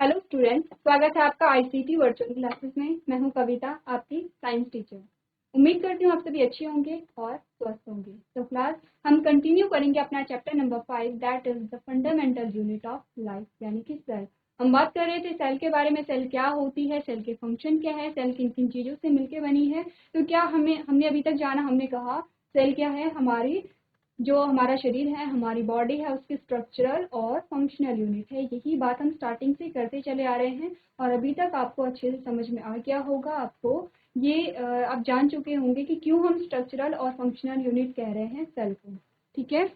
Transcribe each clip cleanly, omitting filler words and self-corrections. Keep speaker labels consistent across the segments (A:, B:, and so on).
A: Hello students, स्वागत है आपका आईसीटी वर्चुअल क्लासेस में। मैं हूं कविता, आपकी साइंस टीचर। उम्मीद करती हूं आप सभी अच्छे होंगे और स्वस्थ होंगे। तो क्लास हम कंटिन्यू करेंगे अपना chapter number 5, that is the fundamental unit of life, यानी कि सेल। हम बात कर रहे थे सेल के बारे में, सेल क्या होती है, सेल के फंक्शन क्या है, सेल किन किन चीज़ों से मिलकर बनी है। तो क्या हमने अभी तक जाना, हमने कहा सेल क्या है, हमारी जो हमारा शरीर है, हमारी बॉडी है, उसकी स्ट्रक्चरल और फंक्शनल यूनिट है। यही बात हम स्टार्टिंग से करते चले आ रहे हैं और अभी तक आपको अच्छे से समझ में आ गया होगा। आपको ये आप जान चुके होंगे कि क्यों हम स्ट्रक्चरल और फंक्शनल यूनिट कह रहे हैं सेल को। ठीक है,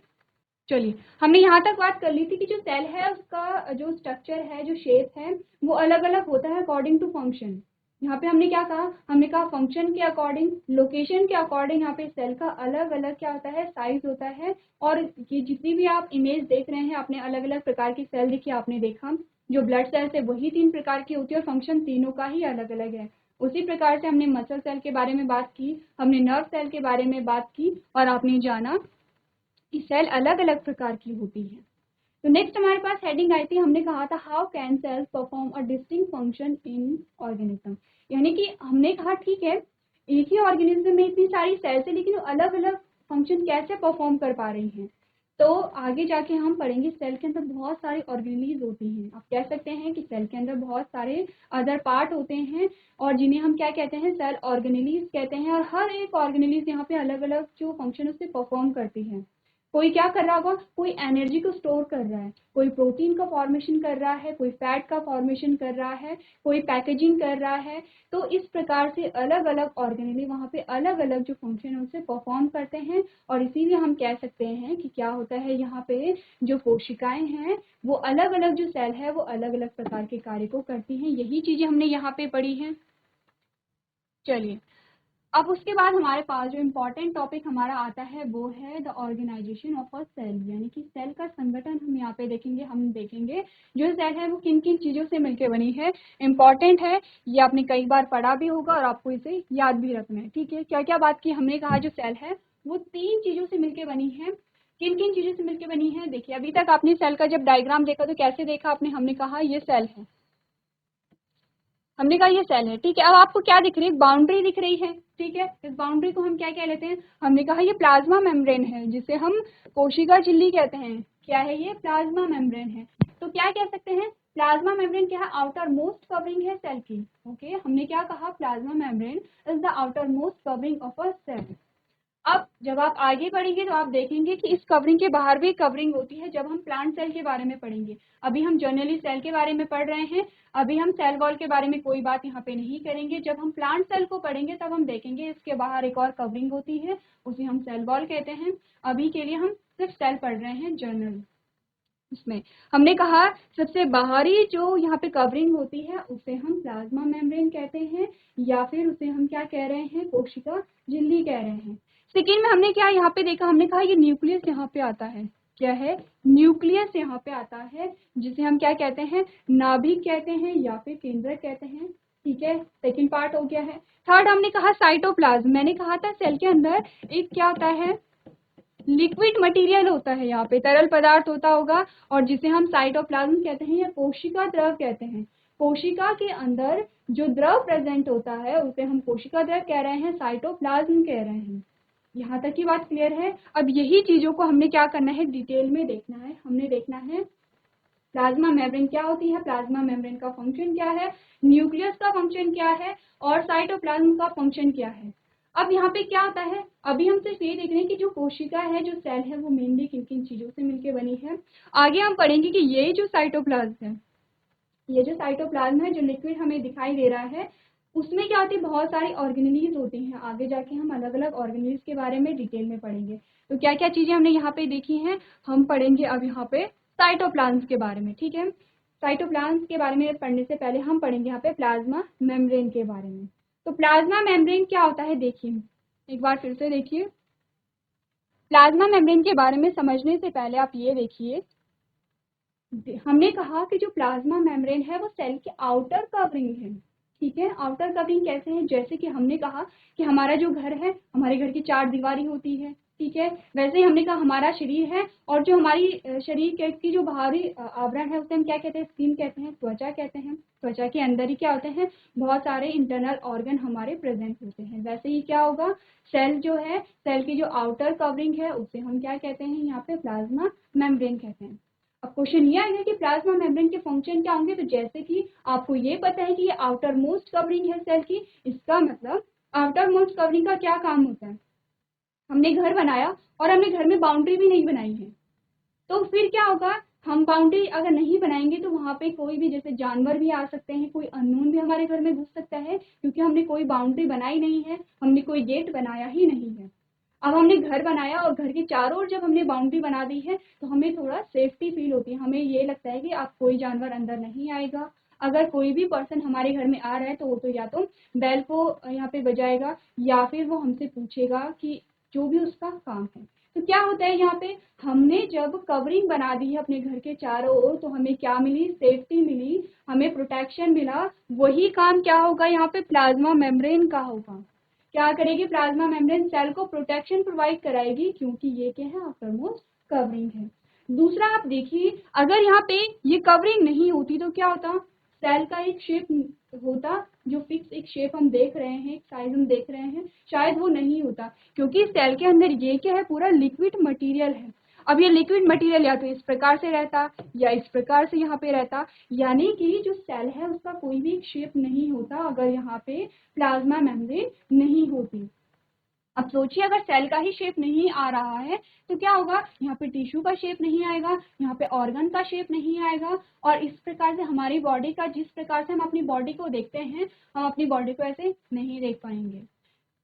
A: चलिए हमने यहाँ तक बात कर ली थी कि जो सेल है उसका जो स्ट्रक्चर है, जो शेप है, वो अलग अलग होता है अकॉर्डिंग टू फंक्शन। यहाँ पे हमने क्या कहा, हमने कहा फंक्शन के अकॉर्डिंग, लोकेशन के अकॉर्डिंग यहाँ पे सेल का अलग अलग क्या होता है, साइज होता है। और ये जितनी भी आप इमेज देख रहे हैं, आपने अलग अलग प्रकार की सेल देखी, आपने देखा जो ब्लड सेल्स है वही 3 प्रकार की होती है और फंक्शन तीनों का ही अलग अलग है। उसी प्रकार से हमने मसल सेल के बारे में बात की, हमने नर्व सेल के बारे में बात की और आपने जाना कि सेल अलग अलग प्रकार की होती है। तो नेक्स्ट हमारे पास हेडिंग आई थी, हमने कहा था how can cells perform a distinct function in organism. यानी कि हमने कहा ठीक है, एक ही ऑर्गेनिज्म में इतनी सारी सेल्स है लेकिन वो अलग अलग फंक्शन कैसे परफॉर्म कर पा रही हैं। तो आगे जाके हम पढ़ेंगे सेल के अंदर बहुत सारी ऑर्गेनेलीज होती हैं। आप कह सकते हैं कि सेल के अंदर बहुत सारे अदर पार्ट होते हैं और जिन्हें हम क्या कहते हैं, सेल ऑर्गेनेलीज कहते हैं। और हर एक ऑर्गेनेलीज यहाँ पे अलग अलग जो फंक्शन उससे परफॉर्म करती है। कोई क्या कर रहा होगा, कोई एनर्जी को स्टोर कर रहा है, कोई प्रोटीन का फॉर्मेशन कर रहा है, कोई फैट का फॉर्मेशन कर रहा है, कोई पैकेजिंग कर रहा है। तो इस प्रकार से अलग अलग ऑर्गेनेली वहाँ पे अलग अलग जो फंक्शन है उसे परफॉर्म करते हैं। और इसीलिए हम कह सकते हैं कि क्या होता है, यहाँ पे जो कोशिकाएं हैं वो अलग अलग, जो सेल है वो अलग अलग प्रकार के कार्य को करती हैं। यही चीजें हमने यहाँ पे पढ़ी हैं। चलिए, अब उसके बाद हमारे पास जो इम्पोर्टेंट टॉपिक हमारा आता है वो है the organization of a cell, यानी कि सेल का संगठन हम यहाँ पे देखेंगे। हम देखेंगे जो सेल है वो किन किन चीज़ों से मिलकर बनी है। इम्पॉर्टेंट है, ये आपने कई बार पढ़ा भी होगा और आपको इसे याद भी रखना है। ठीक है, क्या क्या बात की, हमने कहा जो सेल है वो 3 चीज़ों से मिलकर बनी है। किन किन चीज़ों से मिलकर बनी है, देखिए अभी तक आपने सेल का जब डायग्राम देखा तो कैसे देखा आपने, हमने कहा ये सेल है, हमने कहा ये सेल है। ठीक है, अब आपको क्या दिख रही है, बाउंड्री दिख रही है। ठीक है, इस बाउंड्री को हम क्या कह लेते हैं, हमने कहा ये प्लाज्मा मेम्ब्रेन है, जिसे हम कोशिका झिल्ली कहते हैं। क्या है ये, प्लाज्मा मेम्ब्रेन है। तो क्या कह सकते हैं, प्लाज्मा मेम्ब्रेन क्या है, आउटर मोस्ट कवरिंग है सेल की। ओके, हमने क्या कहा, plasma membrane is the outermost covering of a cell. अब जब आप आगे बढ़ेंगे तो आप देखेंगे कि इस कवरिंग के बाहर भी कवरिंग होती है जब हम प्लांट सेल के बारे में पढ़ेंगे। अभी हम जनरली सेल के बारे में पढ़ रहे हैं, अभी हम सेल वॉल के बारे में कोई बात यहाँ पे नहीं करेंगे। जब हम प्लांट सेल को पढ़ेंगे तब हम देखेंगे इसके बाहर एक और कवरिंग होती है, उसे हम सेल वॉल कहते हैं। अभी के लिए हम सिर्फ सेल पढ़ रहे हैं जनरल। इसमें हमने कहा सबसे बाहरी जो यहाँ पे कवरिंग होती है उसे हम प्लाज्मा मेम्ब्रेन कहते हैं, या फिर उसे हम क्या कह रहे हैं, कोशिका झिल्ली कह रहे हैं। सेकेंड में हमने क्या यहाँ पे देखा, हमने कहा ये न्यूक्लियस यहाँ पे आता है। क्या है, न्यूक्लियस यहाँ पे आता है, जिसे हम क्या कहते हैं, नाभिक कहते हैं या फिर केंद्रक कहते हैं। ठीक है, सेकेंड पार्ट हो गया है। थर्ड हमने कहा साइटोप्लाज्म। मैंने कहा था सेल के अंदर एक क्या होता है, लिक्विड मटेरियल होता है, यहाँ पे तरल पदार्थ होता होगा और जिसे हम साइटोप्लाज्म कहते हैं या कोशिका द्रव कहते हैं। कोशिका के अंदर जो द्रव प्रेजेंट होता है उसे हम कोशिका द्रव कह रहे हैं, साइटोप्लाज्म कह रहे हैं। यहाँ तक की बात क्लियर है। अब यही चीजों को हमने क्या करना है, डिटेल में देखना है। हमने देखना है प्लाज्मा मेम्ब्रेन क्या होती है, प्लाज्मा मेम्ब्रेन का फंक्शन क्या है, न्यूक्लियस का फंक्शन क्या है और साइटोप्लाज्म का फंक्शन क्या है। अब यहाँ पे क्या होता है, अभी हम सिर्फ ये देख रहे हैं कि जो कोशिका है, जो सेल है, वो मेनली किन किन चीजों से मिलकर बनी है। आगे हम पढ़ेंगे कि ये जो साइटोप्लाज्म है, ये जो साइटोप्लाज्म है, जो लिक्विड हमें दिखाई दे रहा है, उसमें क्या होती है, बहुत सारी ऑर्गेनेलीज होती हैं। आगे जाके हम अलग अलग ऑर्गेनेलीज के बारे में डिटेल में पढ़ेंगे। तो क्या क्या चीजें हमने यहाँ पे देखी हैं, हम पढ़ेंगे अब यहाँ पे साइटोप्लाज्म के बारे में। ठीक है, साइटोप्लाज्म के बारे में पढ़ने से पहले हम पढ़ेंगे यहाँ पे प्लाज्मा मेम्ब्रेन के बारे में। तो प्लाज्मा मेम्ब्रेन क्या होता है, देखिए एक बार फिर से देखिए। प्लाज्मा मेम्ब्रेन के बारे में समझने से पहले आप ये देखिए, हमने कहा कि जो प्लाज्मा मेम्ब्रेन है वो सेल के आउटर कवरिंग है। ठीक है, आउटर कवरिंग कैसे है, जैसे कि हमने कहा कि हमारा जो घर है, हमारे घर की 4 दीवारी होती है। ठीक है। वैसे ही हमने कहा हमारा शरीर है, और जो हमारी शरीर की जो बाहरी आवरण है उसे हम क्या कहते हैं, स्किन कहते हैं, त्वचा कहते हैं। त्वचा के अंदर ही क्या होते हैं, बहुत सारे इंटरनल ऑर्गन हमारे प्रेजेंट होते हैं। वैसे ही क्या होगा, सेल जो है, सेल की जो आउटर कवरिंग है उसे हम क्या कहते हैं, यहाँ पे प्लाज्मा मेम्ब्रेन कहते हैं। अब क्वेश्चन ये आएगा कि प्लाज्मा मेम्ब्रेन के फंक्शन क्या होंगे। तो जैसे कि आपको ये पता है कि ये आउटर मोस्ट कवरिंग है सेल की, इसका मतलब आउटर मोस्ट कवरिंग का क्या काम होता है, हमने घर बनाया और हमने घर में बाउंड्री भी नहीं बनाई है, तो फिर क्या होगा, हम बाउंड्री अगर नहीं बनाएंगे तो वहाँ पे कोई भी, जैसे जानवर भी आ सकते हैं, कोई अननोन भी हमारे घर में घुस सकता है, क्योंकि हमने कोई बाउंड्री बनाई नहीं है, हमने कोई गेट बनाया ही नहीं है। अब हमने घर बनाया और घर के चारों ओर जब हमने बाउंड्री बना दी है तो हमें थोड़ा सेफ्टी फील होती है, हमें ये लगता है कि अब कोई जानवर अंदर नहीं आएगा। अगर कोई भी पर्सन हमारे घर में आ रहा है तो वो तो या तो बैल को यहाँ पे बजाएगा, या फिर वो हमसे पूछेगा कि जो भी उसका काम है। तो क्या होता है यहाँ पे, हमने जब कवरिंग बना दी है अपने घर के चारों ओर तो हमें क्या मिली, सेफ्टी मिली, हमें प्रोटेक्शन मिला। वही काम क्या होगा यहाँ पे, प्लाज्मा मेम्ब्रेन का होगा। क्या करेगी, प्लाज्मा मेम्ब्रेन सेल को प्रोटेक्शन प्रोवाइड कराएगी, क्योंकि ये क्या है, आउटरमोस्ट कवरिंग है। दूसरा आप देखिए, अगर यहाँ पे ये कवरिंग नहीं होती तो क्या होता, सेल का एक शेप होता, जो फिक्स एक शेप हम देख रहे हैं, एक साइज हम देख रहे हैं, शायद वो नहीं होता, क्योंकि सेल के अंदर ये क्या है, पूरा लिक्विड मटेरियल है। अब ये लिक्विड मटेरियल या तो इस प्रकार से रहता या इस प्रकार से यहाँ पे रहता, यानी कि जो सेल है उसका कोई भी शेप नहीं होता अगर यहाँ पे प्लाज्मा मेम्ब्रेन नहीं होती। अब सोचिए, अगर सेल का ही शेप नहीं आ रहा है तो क्या होगा, यहाँ पे टिश्यू का शेप नहीं आएगा, यहाँ पे ऑर्गन का शेप नहीं आएगा, और इस प्रकार से हमारी बॉडी का, जिस प्रकार से हम अपनी बॉडी को देखते हैं, हम अपनी बॉडी को ऐसे नहीं देख पाएंगे।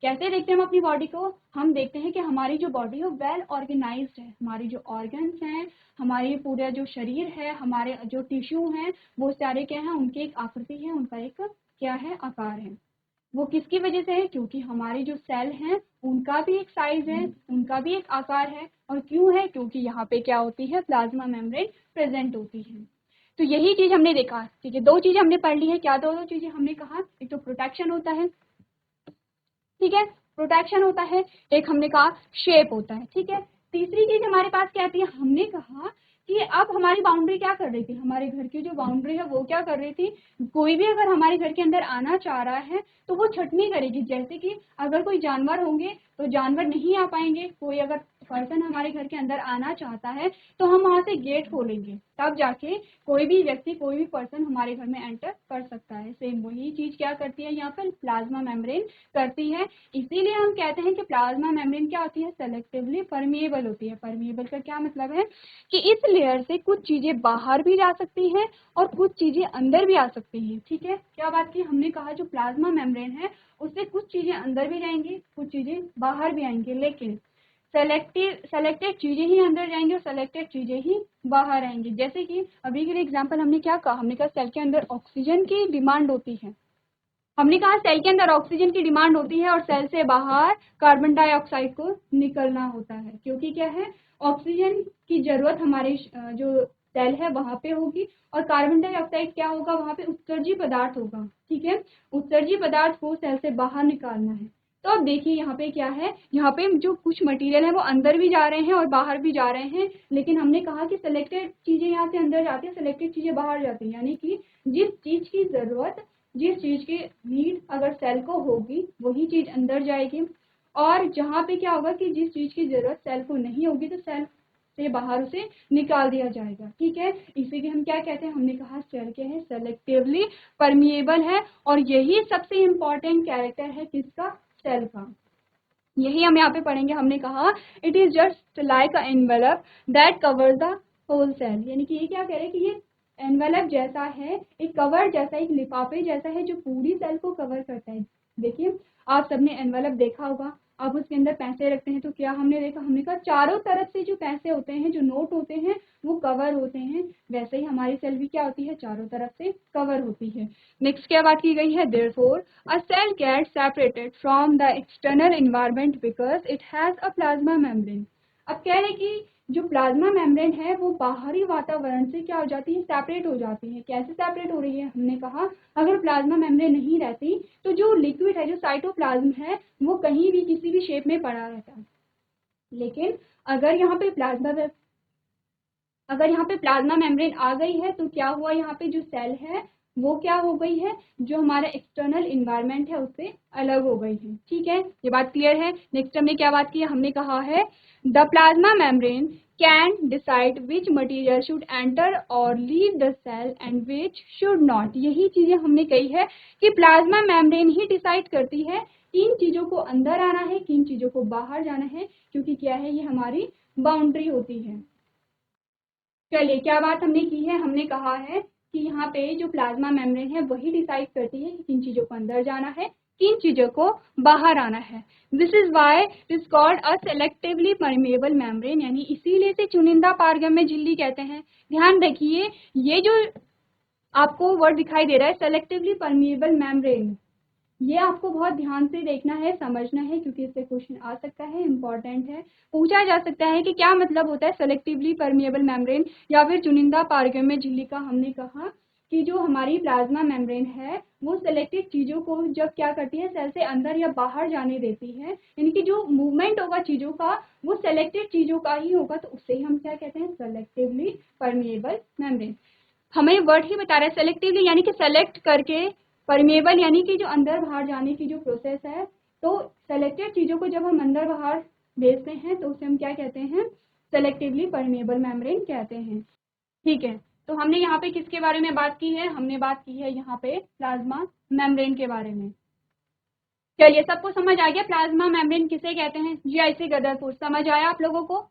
A: कैसे देखते हैं हम अपनी बॉडी को, हम देखते हैं कि हमारी जो बॉडी है वेल ऑर्गेनाइज्ड है, हमारी जो ऑर्गन्स हैं, हमारी पूरा जो शरीर है, हमारे जो टिश्यू हैं, वो सारे क्या हैं, उनकी एक आकृति है, उनका एक क्या है, आकार है। वो किसकी वजह से है, क्योंकि हमारे जो सेल हैं उनका भी एक साइज है, उनका भी एक आकार है, और क्यों है, क्योंकि यहाँ पे क्या होती है, प्लाज्मा मेम्ब्रेन प्रेजेंट होती है। तो यही चीज हमने देखा, ठीक है। दो चीजें हमने पढ़ ली है, क्या दो चीजें हमने कहा, एक तो प्रोटेक्शन होता है, ठीक है, प्रोटेक्शन होता है, एक हमने कहा शेप होता है, ठीक है। तीसरी चीज हमारे पास क्या आती है, हमने कहा कि अब हमारी बाउंड्री क्या कर रही थी, हमारे घर की जो बाउंड्री है वो क्या कर रही थी, कोई भी अगर हमारे घर के अंदर आना चाह रहा है तो वो छटनी करेगी। जैसे कि अगर कोई जानवर होंगे तो जानवर नहीं आ पाएंगे, कोई अगर पर्सन हमारे घर के अंदर आना चाहता है तो हम वहां से गेट खोलेंगे, तब जाके कोई भी व्यक्ति, कोई भी पर्सन हमारे घर में एंटर कर सकता है। सेम वही चीज क्या करती है यहाँ पर प्लाज्मा मेम्ब्रेन करती है। इसीलिए हम कहते हैं कि प्लाज्मा मेम्ब्रेन क्या होती है, सेलेक्टिवली परमिएबल होती है। परमिएबल का क्या मतलब है कि इस लेयर से कुछ चीजें बाहर भी जा सकती हैं और कुछ चीजें अंदर भी आ सकती हैं, ठीक है। क्या बात की, हमने कहा जो प्लाज्मा मेम्ब्रेन है उससे कुछ चीजें अंदर भी जाएंगी, कुछ चीजें बाहर भी आएंगी, लेकिन सेलेक्टेड चीजें ही अंदर जाएंगी और सेलेक्टेड चीजें ही बाहर आएंगी। जैसे कि अभी के लिए एग्जांपल हमने क्या कहा, हमने कहा सेल के अंदर ऑक्सीजन की डिमांड होती है, हमने कहा सेल के अंदर ऑक्सीजन की डिमांड होती है और सेल से बाहर कार्बन डाइऑक्साइड को निकलना होता है, क्योंकि क्या है, ऑक्सीजन की जरूरत हमारे जो सेल है वहां पे होगी, और कार्बन डाइऑक्साइड क्या होगा, वहां पे उत्सर्जी पदार्थ होगा, ठीक है। उत्सर्जी पदार्थ को सेल से बाहर निकालना है। तो अब देखिए यहाँ पे क्या है, यहाँ पे जो कुछ मटेरियल है वो अंदर भी जा रहे हैं और बाहर भी जा रहे हैं, लेकिन हमने कहा कि सिलेक्टेड चीजें यहाँ से अंदर जाती है, सिलेक्टेड चीजें बाहर जाती है, यानी कि जिस चीज की जरूरत, जिस चीज की नीड अगर सेल को होगी वही चीज अंदर जाएगी, और जहाँ पे क्या होगा कि जिस चीज की जरूरत सेल को नहीं होगी तो सेल से बाहर उसे निकाल दिया जाएगा, ठीक है। इसीलिए हम क्या कहते हैं, हमने कहा सेल क्या है, सेलेक्टिवली परमिएबल है, और यही सबसे इम्पोर्टेंट कैरेक्टर है किसका, सेल का। यही हम यहाँ पे पढ़ेंगे। हमने कहा it is just like a envelope that covers the whole cell, यानी कि ये क्या कह रहे हैं कि ये एनवेलप जैसा है, एक कवर जैसा, एक लिफाफे जैसा है जो पूरी सेल को कवर करता है। देखिए, आप सबने एनवेलप देखा होगा, आप उसके अंदर पैसे रखते हैं तो क्या हमने देखा, हमने कहा चारों तरफ से जो पैसे होते हैं, जो नोट होते हैं वो कवर होते हैं। वैसे ही हमारी सेल भी क्या होती है, चारों तरफ से कवर होती है। नेक्स्ट क्या बात की गई है, therefore a cell gets separated from the external environment because it has a plasma membrane। अब कह रहे कि जो प्लाज्मा मेम्ब्रेन है वो बाहरी वातावरण से क्या हो जाती है, सेपरेट हो जाती है। कैसे सेपरेट हो रही है, हमने कहा अगर प्लाज्मा मेम्ब्रेन नहीं रहती तो जो लिक्विड है, जो साइटोप्लाज्म है, वो कहीं भी किसी भी शेप में पड़ा रहता है। लेकिन अगर यहाँ पे प्लाज्मा मेम्ब्रेन आ गई है तो क्या हुआ, यहाँ पे जो सेल है वो क्या हो गई है, जो हमारा एक्सटर्नल इन्वायरमेंट है उससे अलग हो गई है। ठीक है, ये बात क्लियर है। नेक्स्ट हमने क्या बात की है, हमने कहा है the plasma membrane can decide which material should enter और leave the cell and which should not. यही चीजें हमने कही है कि प्लाज्मा मेम्ब्रेन ही डिसाइड करती है किन चीजों को अंदर आना है, किन चीजों को बाहर जाना है, क्योंकि क्या है, ये हमारी बाउंड्री होती है। चलिए, क्या बात हमने की है, हमने कहा है कि यहाँ पे जो प्लाज्मा मेम्ब्रेन है वही डिसाइड करती है कि किन चीजों को अंदर जाना है, किन चीजों को बाहर आना है। This is why it is called a selectively permeable membrane, यानी इसीलिए से चुनिंदा पारगम्य झिल्ली कहते हैं। ध्यान रखिए, ये जो आपको वर्ड दिखाई दे रहा है सेलेक्टिवली परमेएबल मेम्ब्रेन, ये आपको बहुत ध्यान से देखना है, समझना है, क्योंकि इससे क्वेश्चन आ सकता है, इंपॉर्टेंट है। पूछा जा सकता है कि क्या मतलब होता है सेलेक्टिवली परमेएबल मेम्ब्रेन या फिर चुनिंदा पारगम्य झिल्ली का। हमने कहा कि जो हमारी प्लाज्मा मेम्ब्रेन है वो सेलेक्टेड चीजों को जब क्या करती है, सेल से अंदर या बाहर जाने देती है, यानी कि जो मूवमेंट होगा चीजों का वो सेलेक्टेड चीजों का ही होगा, तो उससे ही हम क्या कहते हैं, सेलेक्टिवली परमेएबल मेम्ब्रेन। हमें वर्ड ही बता रहा है सेलेक्टिवली, यानी कि सेलेक्ट करके, परमेएबल यानी कि जो अंदर बाहर जाने की जो प्रोसेस है, तो सेलेक्टेड चीजों को जब हम अंदर बाहर भेजते हैं तो उसे हम क्या कहते हैं, सेलेक्टिवली परमेएबल मेम्ब्रेन कहते हैं। ठीक है, तो हमने यहाँ पे किसके बारे में बात की है, हमने बात की है यहाँ पे प्लाज्मा मेम्ब्रेन के बारे में। चलिए, सबको समझ आ गया प्लाज्मा मेम्ब्रेन किसे कहते हैं? जी ऐसे गदरपुर, समझ आया आप लोगों को?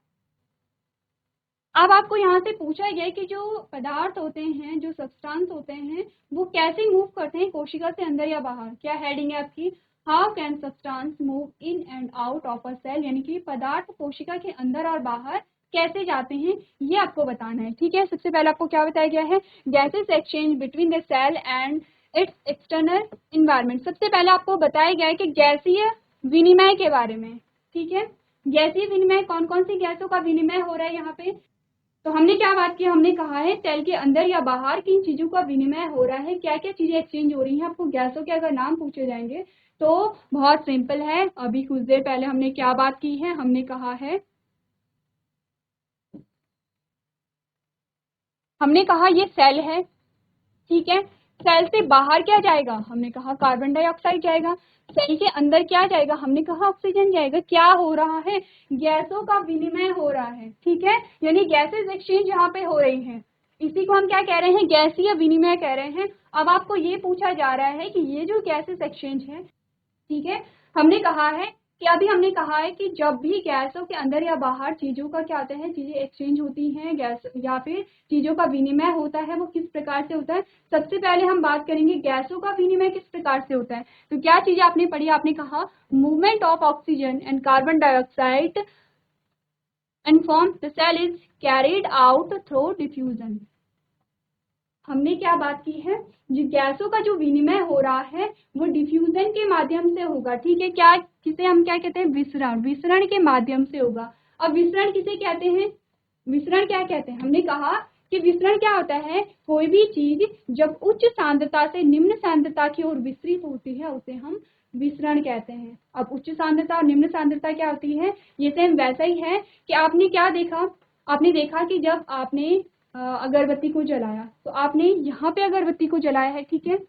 A: अब आपको यहाँ से पूछा गया कि जो पदार्थ होते हैं, जो सब्सटेंस होते हैं, वो कैसे मूव करते हैं कोशिका से अंदर या बाहर। क्या हेडिंग है आपकी, how can substance move in and out of a cell, यानी कि पदार्थ कोशिका के अंदर और बाहर कैसे जाते हैं, ये आपको बताना है। ठीक है, सबसे पहले आपको क्या बताया गया है, gases exchange between the cell and its external environment. सबसे पहले आपको बताया गया है कि गैसीय विनिमय के बारे में। ठीक है, गैसीय विनिमय, कौन कौन सी गैसों का विनिमय हो रहा है यहाँ पे। तो हमने क्या बात की, हमने कहा है सेल के अंदर या बाहर किन चीजों का विनिमय हो रहा है, क्या क्या चीजें एक्सचेंज हो रही हैं। आपको गैसों के अगर नाम पूछे जाएंगे तो बहुत सिंपल है। अभी कुछ देर पहले हमने क्या बात की है, हमने कहा है, हमने कहा ये सेल है। ठीक है, सेल से बाहर क्या जाएगा, हमने कहा कार्बन डाइऑक्साइड जाएगा। सेल के अंदर क्या जाएगा, हमने कहा ऑक्सीजन जाएगा। क्या हो रहा है, गैसों का विनिमय हो रहा है। ठीक है, यानी गैसेस एक्सचेंज यहाँ पे हो रही हैं, इसी को हम क्या कह रहे हैं, गैसीय विनिमय कह रहे हैं। अब आपको ये पूछा जा रहा है कि ये जो गैसेस एक्सचेंज है, ठीक है, हमने कहा है कि अभी हमने कहा है कि जब भी गैसों के अंदर या बाहर चीजों का क्या होता है, चीजें एक्सचेंज होती हैं, गैस या फिर चीजों का विनिमय होता है, वो किस प्रकार से होता है। सबसे पहले हम बात करेंगे गैसों का विनिमय किस प्रकार से होता है। तो क्या चीजें आपने पढ़ी, आपने कहा movement of oxygen and carbon dioxide and from the cell is carried out through diffusion. हमने क्या बात की है, जो गैसों का जो विनिमय हो रहा है वो डिफ्यूजन के माध्यम से होगा। ठीक है, क्या, किसे हम क्या कहते हैं, विसरण, विसरण के माध्यम से होगा। अब विसरण किसे कहते हैं, विसरण क्या कहते हैं, हमने कहा कि विसरण क्या होता है, कोई भी चीज जब उच्च सांद्रता से निम्न सांद्रता की ओर विस्तृत होती है उसे हम विसरण कहते हैं। अब उच्च सांद्रता और निम्न सांद्रता क्या होती है, ये सेम वैसा ही है कि आपने क्या देखा, आपने देखा कि जब आपने अगरबत्ती को जलाया, तो आपने यहाँ पे अगरबत्ती को जलाया है, ठीक है,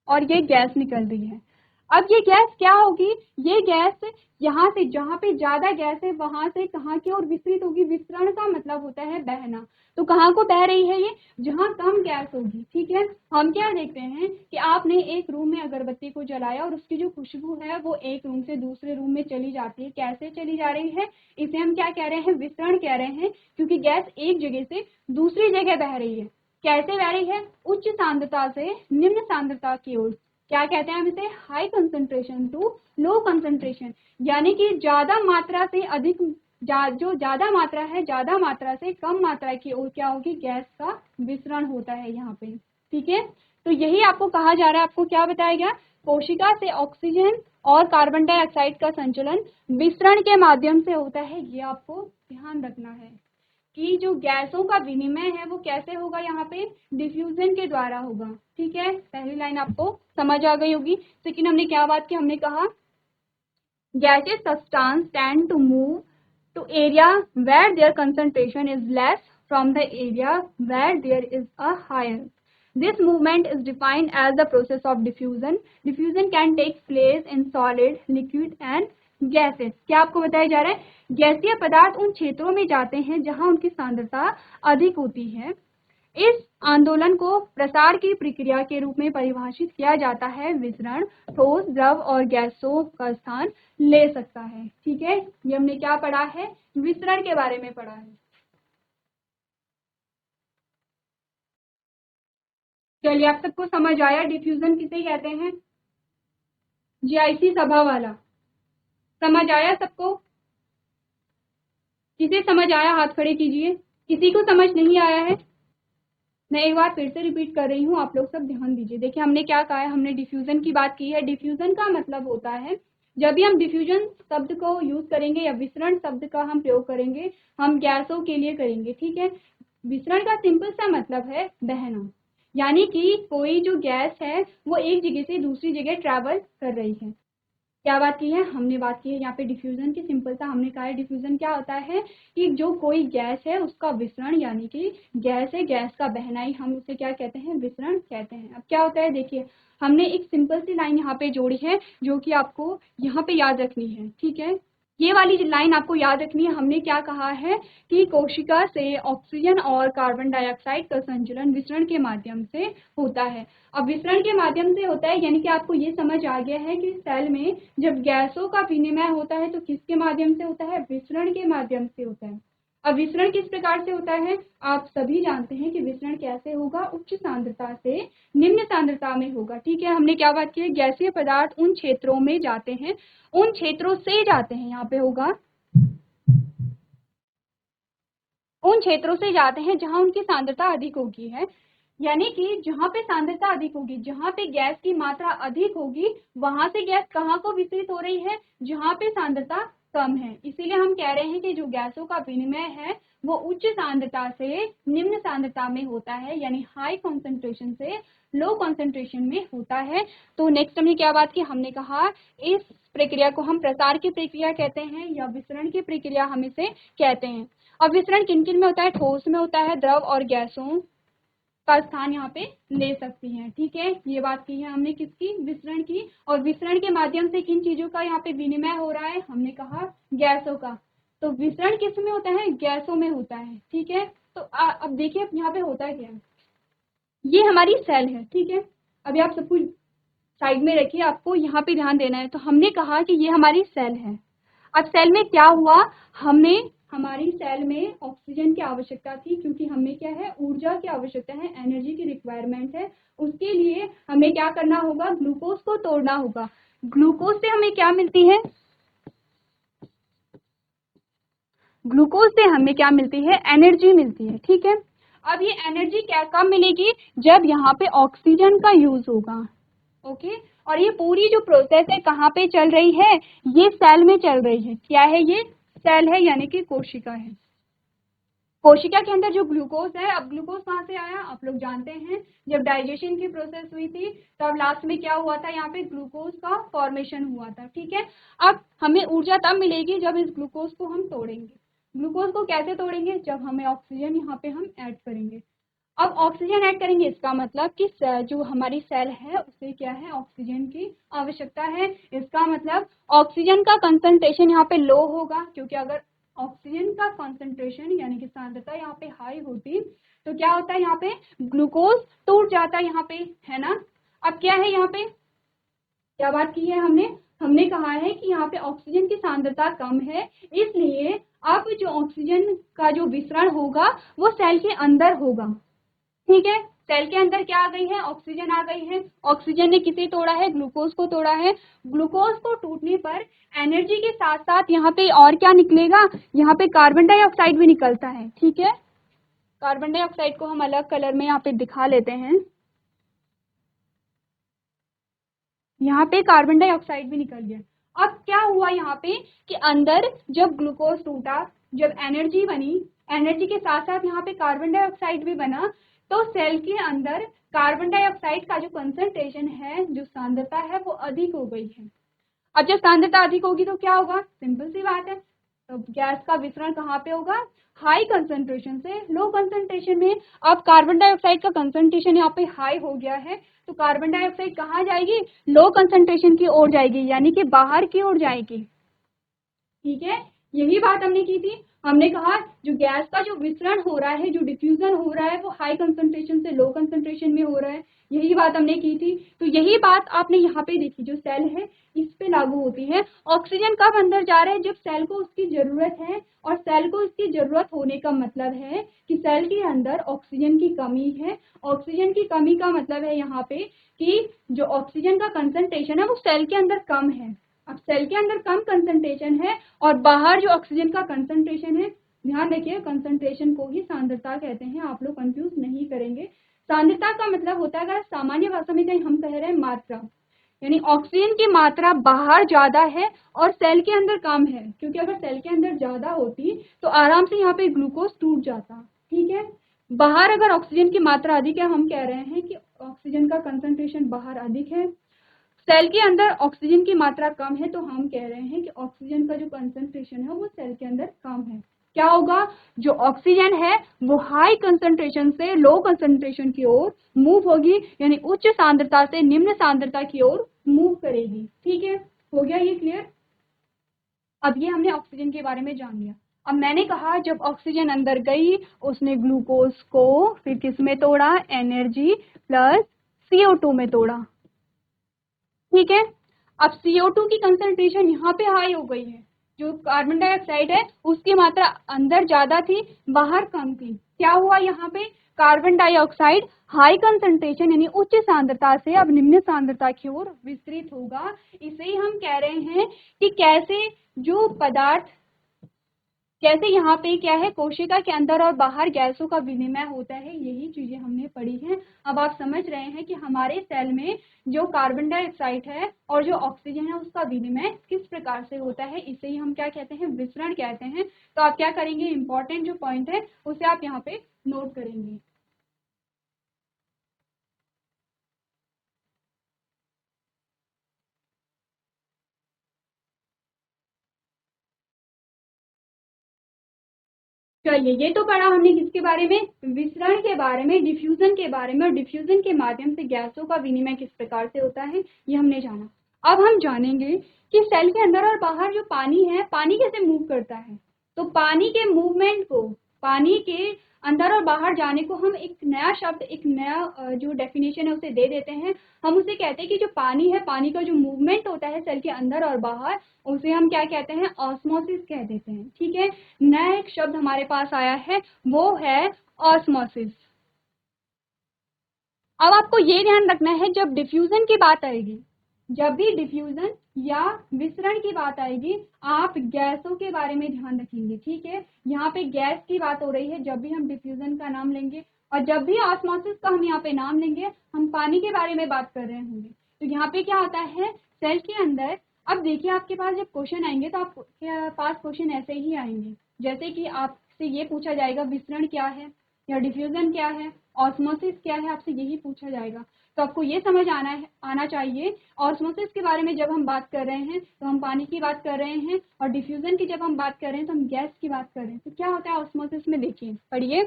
A: और ये गैस निकल रही है। अब ये गैस क्या होगी, ये गैस यहाँ से, जहाँ पे ज्यादा गैस है वहां से कहाँ की ओर विस्तृत होगी। विसरण का मतलब होता है बहना, तो कहाँ को बह रही है ये, जहाँ कम गैस होगी। ठीक है, हम क्या देखते हैं कि आपने एक रूम में अगरबत्ती को जलाया और उसकी जो खुशबू है वो एक रूम से दूसरे रूम में चली जाती है। कैसे चली जा रही है, इसे हम क्या कह रहे हैं, विसरण कह रहे हैं, क्योंकि गैस एक जगह से दूसरी जगह बह रही है। कैसे बह रही है, उच्च सांद्रता से निम्न सांद्रता की ओर। क्या कहते हैं हम इसे, high concentration to low concentration, यानी कि ज्यादा मात्रा से अधिक, जो ज्यादा मात्रा है, ज्यादा मात्रा से कम मात्रा की ओर क्या होगी, गैस का विसरण होता है यहाँ पे। ठीक है, तो यही आपको कहा जा रहा है, आपको क्या बताया गया, कोशिका से ऑक्सीजन और कार्बन डाइऑक्साइड का संचलन विसरण के माध्यम से होता है। ये आपको ध्यान रखना है कि जो गैसों का विनिमय है वो कैसे होगा, यहाँ पे डिफ्यूजन के द्वारा होगा। ठीक है, पहली लाइन आपको समझ आ गई होगी। लेकिन हमने क्या बात की, हमने कहा gaseous substance tend to move to area where their concentration is less from the area where there is a higher. This movement is defined as the process of diffusion. Diffusion can take place in solid, liquid and gases. क्या आपको बताया जा रहा है? गैसीय पदार्थ उन क्षेत्रों में जाते हैं जहां उनकी सांद्रता अधिक होती है। इस आंदोलन को प्रसार की प्रक्रिया के रूप में परिभाषित किया जाता है। विसरण ठोस, द्रव और गैसों का स्थान ले सकता है। ठीक है, ये हमने क्या पढ़ा है? विसरण के बारे में पढ़ा है। चलिए, आप सबको समझ आया डिफ्यूजन किसे कहते हैं? जीआईसी सभा वाला समझ आया सबको? किसे समझ आया हाथ खड़े कीजिए। किसी को समझ नहीं आया है? मैं एक बार फिर से रिपीट कर रही हूँ, आप लोग सब ध्यान दीजिए। देखिए, हमने क्या कहा है? हमने डिफ्यूजन की बात की है। डिफ्यूजन का मतलब होता है, जब भी हम डिफ्यूजन शब्द को यूज करेंगे या विसरण शब्द का हम प्रयोग करेंगे, हम गैसों के लिए करेंगे। ठीक है, विसरण का सिंपल सा मतलब है बहना, यानी कि कोई जो गैस है वो एक जगह से दूसरी जगह ट्रैवल कर रही है। क्या बात की है? हमने बात की है यहाँ पे डिफ्यूजन की सिंपलता। हमने कहा है डिफ्यूजन क्या होता है कि जो कोई गैस है उसका विसरण, यानी कि गैस है, गैस का बहना ही हम उसे क्या कहते हैं? विसरण कहते हैं। अब क्या होता है, देखिए हमने एक सिंपल सी लाइन यहाँ पे जोड़ी है जो कि आपको यहाँ पे याद रखनी है। ठीक है, ये वाली लाइन आपको याद रखनी है। हमने क्या कहा है कि कोशिका से ऑक्सीजन और कार्बन डाइऑक्साइड का संचलन विसरण के माध्यम से होता है। अब विसरण के माध्यम से होता है, यानी कि आपको ये समझ आ गया है कि सेल में जब गैसों का विनिमय होता है तो किसके माध्यम से होता है? विसरण के माध्यम से होता है। अब विसरण किस प्रकार से होता है? आप सभी जानते हैं कि विसरण कैसे होगा? उच्च सांद्रता से निम्न सांद्रता में होगा। ठीक है, हमने क्या बात की है? गैसीय पदार्थ उन क्षेत्रों में जाते हैं, उन क्षेत्रों से जाते हैं, यहाँ पे होगा उन क्षेत्रों से जाते हैं जहां उनकी सांद्रता अधिक होगी है, यानी कि जहां पे सांद्रता अधिक होगी, जहां पे गैस की मात्रा अधिक होगी, वहां से गैस कहाँ को विसरित हो रही है? जहां पे सांद्रता कम है। इसीलिए हम कह रहे हैं कि जो गैसों का विनिमय है वो उच्च सांद्रता से निम्न सांद्रता में होता है, यानी हाई कॉन्सेंट्रेशन से लो कॉन्सेंट्रेशन में होता है। तो नेक्स्ट हमने क्या बात की? हमने कहा इस प्रक्रिया को हम प्रसार की प्रक्रिया कहते हैं या विसरण की प्रक्रिया हम इसे कहते हैं। और विसरण किन किन में होता है? ठोस में होता है, द्रव और गैसों का स्थान यहाँ पे ले सकती हैं। ठीक है, ये बात की है हमने किसकी? विसरण की। और विसरण के माध्यम से किन चीजों का यहाँ पे विनिमय हो रहा है? हमने कहा गैसों का। तो विसरण किस में होता है? गैसों में होता है। ठीक है, तो अब देखिए यहाँ पे होता है क्या? ये हमारी सेल है। ठीक है, अभी आप सब कुछ साइड में रखिए, आपको यहाँ पे ध्यान देना है। तो हमने कहा कि ये हमारी सेल है। अब सेल में क्या हुआ? हमारी सेल में ऑक्सीजन की आवश्यकता थी, क्योंकि हमें क्या है? ऊर्जा की आवश्यकता है, एनर्जी की रिक्वायरमेंट है। उसके लिए हमें क्या करना होगा? ग्लूकोज को तोड़ना होगा। ग्लूकोज से हमें क्या मिलती है? ग्लूकोज से हमें क्या मिलती है? एनर्जी मिलती है। ठीक है, अब ये एनर्जी क्या कब मिलेगी? जब यहाँ पे ऑक्सीजन का यूज होगा। ओके, और ये पूरी जो प्रोसेस है कहाँ पे चल रही है? ये सेल में चल रही है। क्या है ये? सेल है, यानी कि कोशिका है। कोशिका के अंदर जो ग्लूकोज है, अब ग्लूकोज कहाँ से आया? आप लोग जानते हैं, जब डाइजेशन की प्रोसेस हुई थी तब लास्ट में क्या हुआ था? यहाँ पे ग्लूकोज का फॉर्मेशन हुआ था। ठीक है, अब हमें ऊर्जा तब मिलेगी जब इस ग्लूकोज को हम तोड़ेंगे। ग्लूकोज को कैसे तोड़ेंगे? जब हमें ऑक्सीजन यहाँ पे हम ऐड करेंगे। अब ऑक्सीजन ऐड करेंगे, इसका मतलब कि जो हमारी सेल है उसे क्या है? ऑक्सीजन की आवश्यकता है। इसका मतलब ऑक्सीजन का कंसंट्रेशन यहाँ पे लो होगा, क्योंकि अगर ऑक्सीजन का कंसंट्रेशन यानी कि सांद्रता यहाँ पे हाई होती तो क्या होता है? यहाँ पे ग्लूकोज टूट जाता है यहाँ पे, है ना? अब क्या है यहाँ पे? क्या बात की है हमने? हमने कहा है कि यहाँ पे ऑक्सीजन की सांद्रता कम है, इसलिए अब जो ऑक्सीजन का जो विसरण होगा वो सेल के अंदर होगा। ठीक है, सेल के अंदर क्या आ गई है? ऑक्सीजन आ गई है। ऑक्सीजन ने किसे तोड़ा है? ग्लूकोज को तोड़ा है। ग्लूकोज को टूटने पर एनर्जी के साथ साथ यहाँ पे और क्या निकलेगा? यहाँ पे कार्बन डाइऑक्साइड भी निकलता है। ठीक है, कार्बन डाइऑक्साइड को हम अलग कलर में यहाँ पे दिखा लेते हैं। यहाँ पे कार्बन डाइऑक्साइड भी निकल गया। अब क्या हुआ यहाँ पे कि अंदर जब ग्लूकोज टूटा, जब एनर्जी बनी, एनर्जी के साथ साथ यहाँ पे कार्बन डाइऑक्साइड भी बना, तो सेल के अंदर कार्बन डाइऑक्साइड का जो कंसंट्रेशन है, जो सांद्रता है, वो अधिक हो गई है। अब जब सांद्रता अधिक होगी तो क्या होगा, सिंपल सी बात है, तो गैस का विसरण कहाँ पे होगा, हाई कंसंट्रेशन से लो कंसंट्रेशन में। अब कार्बन डाइऑक्साइड का कंसंट्रेशन यहाँ पे हाई हो गया है, तो कार्बन डाइऑक्साइड कहाँ जाएगी, लो कंसंट्रेशन की ओर जाएगी, यानी कि बाहर की ओर जाएगी। ठीक है, यही बात हमने की थी। हमने कहा जो गैस का जो विसरण हो रहा है, जो डिफ्यूजन हो रहा है, वो हाई कंसंट्रेशन से लो कंसंट्रेशन में हो रहा है, यही बात हमने की थी। तो यही बात आपने यहाँ पे देखी, जो सेल है इस पे लागू होती है। ऑक्सीजन कब अंदर जा रहा है, जब सेल को उसकी जरूरत है, और सेल को इसकी जरूरत होने का मतलब है कि सेल के अंदर ऑक्सीजन की कमी है। ऑक्सीजन की कमी का मतलब है यहाँ पे कि जो ऑक्सीजन का कंसंट्रेशन है वो सेल के अंदर कम है। अब सेल के अंदर कम कंसंट्रेशन है और बाहर जो ऑक्सीजन का कंसंट्रेशन है, ध्यान रखिए कंसंट्रेशन को ही सांद्रता कहते हैं, आप लोग कंफ्यूज नहीं करेंगे। सांद्रता का मतलब होता है, अगर सामान्य भाषा में कहीं हम कह रहे हैं मात्रा, यानी ऑक्सीजन की मात्रा बाहर ज्यादा है और सेल के अंदर कम है, क्योंकि अगर सेल के अंदर ज्यादा होती तो आराम से यहाँ पे ग्लूकोज टूट जाता। ठीक है, बाहर अगर ऑक्सीजन की मात्रा अधिक है, हम कह रहे हैं कि ऑक्सीजन का कंसंट्रेशन बाहर अधिक है, सेल के अंदर ऑक्सीजन की मात्रा कम है, तो हम कह रहे हैं कि ऑक्सीजन का जो कंसंट्रेशन है वो सेल के अंदर कम है। क्या होगा, जो ऑक्सीजन है वो हाई कंसंट्रेशन से लो कंसंट्रेशन की ओर मूव होगी, यानी उच्च सांद्रता से निम्न सांद्रता की ओर मूव करेगी। ठीक है, हो गया ये क्लियर। अब ये हमने ऑक्सीजन के बारे में जान लिया। अब मैंने कहा जब ऑक्सीजन अंदर गई, उसने ग्लूकोज को फिर किस में तोड़ा, एनर्जी प्लस CO2 में तोड़ा। ठीक है, अब CO2 की कंसंट्रेशन यहाँ पे हाई हो गई है, जो कार्बन डाइऑक्साइड है उसकी मात्रा अंदर ज्यादा थी, बाहर कम थी। क्या हुआ यहाँ पे, कार्बन डाइऑक्साइड हाई कंसंट्रेशन यानी उच्च सांद्रता से अब निम्न सांद्रता की ओर विस्तृत होगा। इसे ही हम कह रहे हैं कि कैसे जो पदार्थ, जैसे यहाँ पे क्या है, कोशिका के अंदर और बाहर गैसों का विनिमय होता है, यही चीजें हमने पढ़ी हैं। अब आप समझ रहे हैं कि हमारे सेल में जो कार्बन डाइऑक्साइड है और जो ऑक्सीजन है उसका विनिमय किस प्रकार से होता है, इसे ही हम क्या कहते हैं, विसरण कहते हैं। तो आप क्या करेंगे, इंपॉर्टेंट जो पॉइंट है उसे आप यहाँ पे नोट करेंगे। चलिए, ये तो पढ़ा हमने किसके बारे में, विसरण के बारे में, डिफ्यूजन के बारे में, और डिफ्यूजन के माध्यम से गैसों का विनिमय किस प्रकार से होता है ये हमने जाना। अब हम जानेंगे कि सेल के अंदर और बाहर जो पानी है, पानी कैसे मूव करता है। तो पानी के मूवमेंट को, पानी के अंदर और बाहर जाने को हम एक नया शब्द, एक नया जो डेफिनेशन है उसे दे देते हैं। हम उसे कहते हैं कि जो पानी है, पानी का जो मूवमेंट होता है सेल के अंदर और बाहर, उसे हम क्या कहते हैं, ऑस्मोसिस कह देते हैं। ठीक है, नया एक शब्द हमारे पास आया है, वो है ऑस्मोसिस। अब आपको ये ध्यान रखना है, जब डिफ्यूजन की बात आएगी, जब भी डिफ्यूजन या विसरण की बात आएगी, आप गैसों के बारे में ध्यान रखेंगे। ठीक है, यहाँ पे गैस की बात हो रही है जब भी हम डिफ्यूजन का नाम लेंगे, और जब भी ऑस्मोसिस का हम यहाँ पे नाम लेंगे, हम पानी के बारे में बात कर रहे होंगे। तो यहाँ पे क्या होता है, सेल के अंदर, अब देखिए आपके पास जब क्वेश्चन आएंगे तो आपके पास क्वेश्चन ऐसे ही आएंगे, जैसे कि आपसे ये पूछा जाएगा विसरण क्या है, या डिफ्यूजन क्या है, ऑस्मोसिस क्या है, आपसे यही पूछा जाएगा। तो आपको ये समझ आना चाहिए, ऑस्मोसिस के बारे में जब हम बात कर रहे हैं तो हम पानी की बात कर रहे हैं, और डिफ्यूजन की जब हम बात कर रहे हैं तो हम गैस की बात कर रहे हैं। तो क्या होता है ऑस्मोसिस में, देखिए पढ़िए,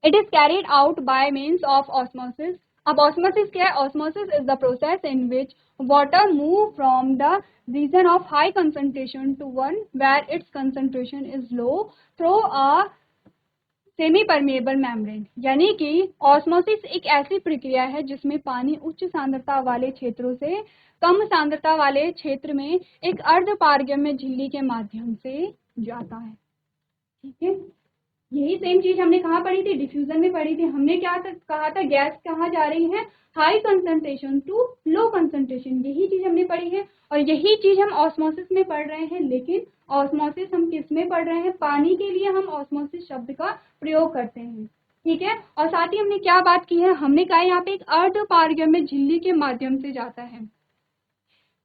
A: it is carried out by means of osmosis. अब ऑस्मोसिस क्या है, osmosis is the process in which water move from the region of high concentration to one where its concentration is low through a semi permeable membrane. यानी कि osmosis एक ऐसी प्रक्रिया है जिसमें पानी उच्च सांद्रता वाले क्षेत्रों से कम सांद्रता वाले क्षेत्र में एक अर्धपारगम्य झिल्ली के माध्यम से जाता है। ठीक है, यही सेम चीज हमने कहाँ पढ़ी थी, डिफ्यूजन में पढ़ी थी। हमने क्या कहा था, गैस कहाँ जा रही है, high concentration to low concentration, यही चीज हमने पढ़ी है। और यही चीज हम ऑस्मोसिस में पढ़ रहे हैं, लेकिन ऑस्मोसिस हम किस में पढ़ रहे हैं, पानी के लिए हम ऑस्मोसिस शब्द का प्रयोग करते हैं। ठीक है, और साथ ही हमने क्या बात की है, हमने कहा यहाँ पे एक अर्धपारगम्य झिल्ली के माध्यम से जाता है,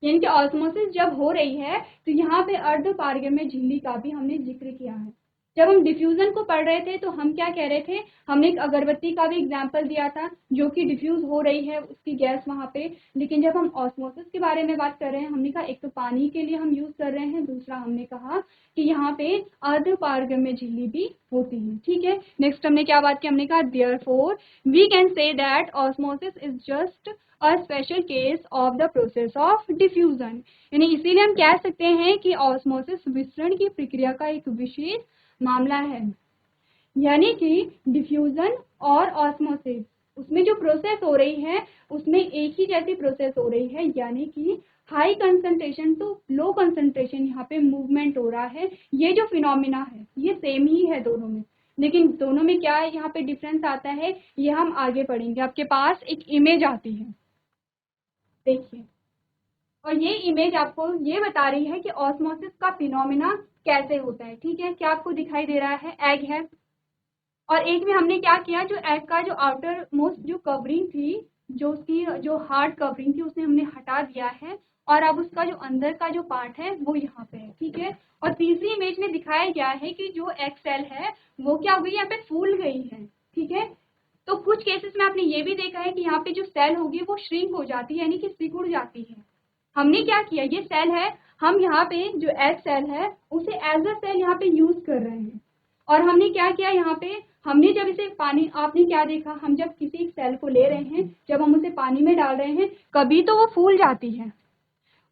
A: यानी कि ऑस्मोसिस जब हो रही है तो यहाँ पे अर्धपारगम्य झिल्ली का भी हमने जिक्र किया है। जब हम डिफ्यूजन को पढ़ रहे थे तो हम क्या कह रहे थे, हमने एक अगरबत्ती का भी एग्जाम्पल दिया था जो कि डिफ्यूज हो रही है उसकी गैस वहाँ पे। लेकिन जब हम ऑस्मोसिस के बारे में बात कर रहे हैं, हमने कहा एक तो पानी के लिए हम यूज कर रहे हैं, दूसरा हमने कहा कि यहाँ पे अर्धपारगम्य झिल्ली भी होती है। ठीक है, नेक्स्ट हमने क्या बात की, हमने कहा therefore we can say that osmosis is just a special case of the process of diffusion. यानी इसीलिए हम कह सकते हैं कि ऑस्मोसिस विसरण की प्रक्रिया का एक विशेष मामला है। यानी कि डिफ्यूजन और ऑस्मोसिस, उसमें जो प्रोसेस हो रही है उसमें एक ही जैसी प्रोसेस हो रही है, यानी कि high concentration to low concentration यहाँ पे मूवमेंट हो रहा है। ये जो फिनोमिना है ये सेम ही है दोनों में, लेकिन दोनों में क्या है, यहाँ पे डिफरेंस आता है, ये हम आगे पढ़ेंगे। आपके पास एक इमेज आती है, देखिए, और ये इमेज आपको ये बता रही है कि ऑस्मोसिस का फिनोमिना कैसे होता है। ठीक है, क्या आपको दिखाई दे रहा है, एग है, और एक में हमने क्या किया, जो एग का जो आउटर मोस्ट जो कवरिंग थी, जो उसकी जो हार्ड कवरिंग थी उसे हमने हटा दिया है, और अब उसका जो अंदर का जो पार्ट है वो यहाँ पे है। ठीक है, और तीसरी इमेज में दिखाया गया है कि जो एग सेल है वो क्या हो गई, यहाँ पे फूल गई है। ठीक है, तो कुछ केसेस में आपने ये भी देखा है कि यहाँ पे जो सेल होगी वो श्रिंक हो जाती है, यानी कि सिकुड़ जाती है। हमने क्या किया, ये सेल है, हम यहाँ पे जो एग सेल है उसे एज अ सेल यहाँ पे यूज कर रहे हैं। और हमने क्या किया, यहाँ पे हमने जब इसे पानी, आपने क्या देखा, हम जब किसी सेल को ले रहे हैं, जब हम उसे पानी में डाल रहे हैं, कभी तो वो फूल जाती है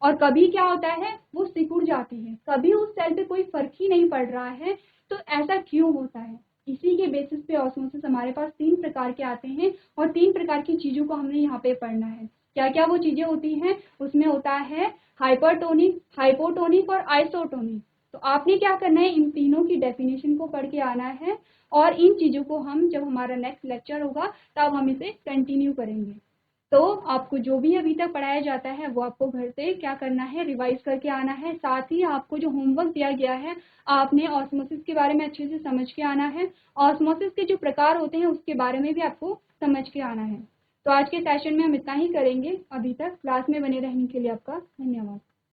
A: और कभी क्या होता है वो सिकुड़ जाती है, कभी उस सेल पे कोई फर्क ही नहीं पड़ रहा है। तो ऐसा क्यों होता है, इसी के बेसिस पे ऑस्मोसिस हमारे पास 3 प्रकार के आते हैं, और 3 प्रकार की चीजों को हमने यहाँ पे पढ़ना है। क्या क्या वो चीजें होती हैं, उसमें होता है हाइपरटोनिक, हाइपोटोनिक और आइसोटोनिक। तो आपने क्या करना है, इन तीनों की डेफिनेशन को पढ़ के आना है, और इन चीजों को हम जब हमारा नेक्स्ट लेक्चर होगा तब हम इसे कंटिन्यू करेंगे। तो आपको जो भी अभी तक पढ़ाया जाता है वो आपको घर से क्या करना है, रिवाइज करके आना है। साथ ही आपको जो होमवर्क दिया गया है, आपने ऑस्मोसिस के बारे में अच्छे से समझ के आना है, ऑस्मोसिस के जो प्रकार होते हैं उसके बारे में भी आपको समझ के आना है। तो आज के सेशन में हम इतना ही करेंगे। अभी तक क्लास में बने रहने के लिए आपका धन्यवाद।